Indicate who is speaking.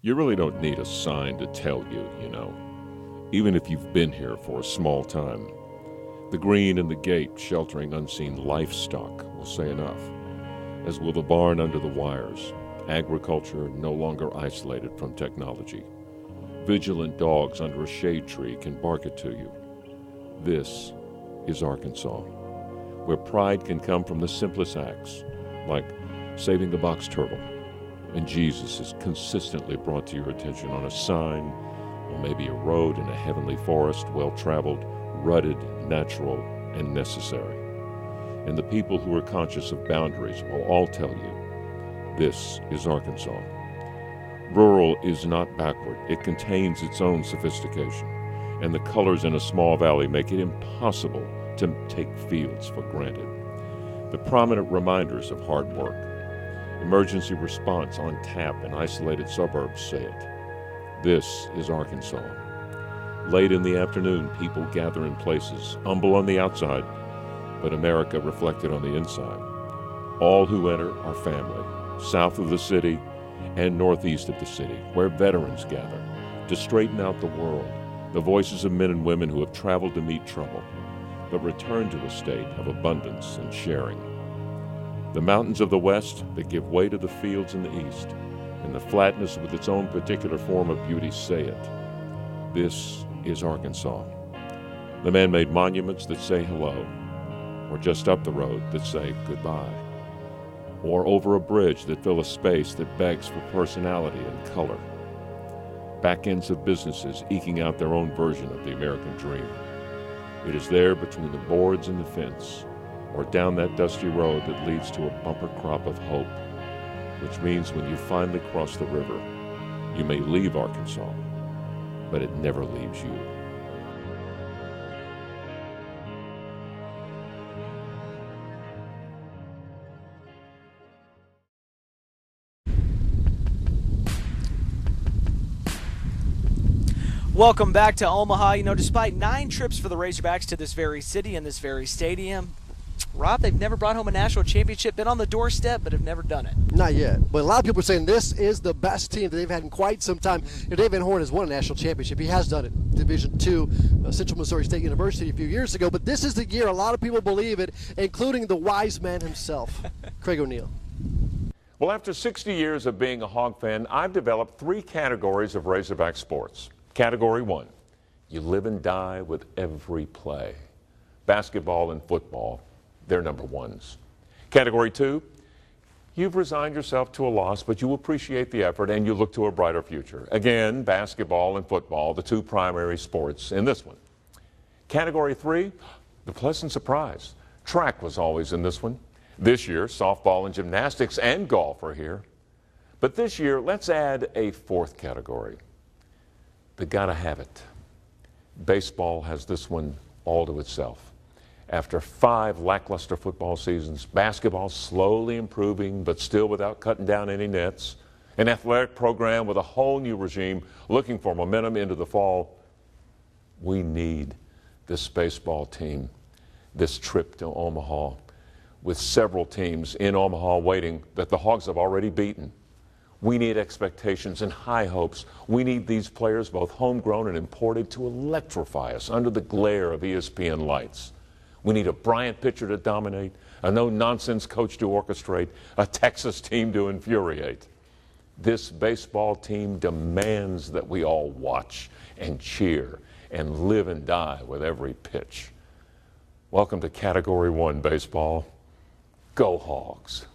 Speaker 1: You really don't need a sign to tell you, even if you've been here for a small time. The green and the gate sheltering unseen livestock will say enough, as will the barn under the wires, agriculture no longer isolated from technology. Vigilant dogs under a shade tree can bark it to you. This is Arkansas, where pride can come from the simplest acts, like saving the box turtle, and Jesus is consistently brought to your attention on a sign, or maybe a road in a heavenly forest, well-traveled, rutted, natural, and necessary. And the people who are conscious of boundaries will all tell you, this is Arkansas. Rural is not backward. It contains its own sophistication, and the colors in a small valley make it impossible to take fields for granted. The prominent reminders of hard work, emergency response on tap in isolated suburbs say it. This is Arkansas. Late in the afternoon, people gather in places, humble on the outside, but America reflected on the inside. All who enter are family, south of the city and northeast of the city, where veterans gather to straighten out the world, the voices of men and women who have traveled to meet trouble, but return to a state of abundance and sharing. The mountains of the west that give way to the fields in the east, and the flatness with its own particular form of beauty say it. This is Arkansas. The man-made monuments that say hello, or just up the road that say goodbye, or over a bridge that fill a space that begs for personality and color. Back ends of businesses eking out their own version of the American dream. It is there between the boards and the fence, or down that dusty road that leads to a bumper crop of hope, which means when you finally cross the river, you may leave Arkansas, but it never leaves you.
Speaker 2: Welcome back to Omaha. Despite 9 trips for the Razorbacks to this very city and this very stadium, Rob, they've never brought home a national championship, been on the doorstep, but have never done it.
Speaker 3: Not yet. But a lot of people are saying this is the best team that they've had in quite some time. Dave Van Horn has won a national championship. He has done it. Division II, Central Missouri State University a few years ago. But this is the year a lot of people believe it, including the wise man himself, Craig O'Neill.
Speaker 1: Well, after 60 years of being a Hog fan, I've developed 3 categories of Razorback sports. Category 1, you live and die with every play. Basketball and football, they're number ones. Category 2, you've resigned yourself to a loss, but you appreciate the effort and you look to a brighter future. Again, basketball and football, the 2 primary sports in this one. Category 3, the pleasant surprise. Track was always in this one. This year, softball and gymnastics and golf are here. But this year, let's add a 4th category. The gotta have it. Baseball has this one all to itself. After 5 lackluster football seasons, basketball slowly improving but still without cutting down any nets, an athletic program with a whole new regime looking for momentum into the fall. We need this baseball team, this trip to Omaha, with several teams in Omaha waiting that the Hogs have already beaten. We need expectations and high hopes. We need these players, both homegrown and imported, to electrify us under the glare of ESPN lights. We need a Bryant pitcher to dominate, a no-nonsense coach to orchestrate, a Texas team to infuriate. This baseball team demands that we all watch and cheer and live and die with every pitch. Welcome to Category 1 baseball. Go Hogs.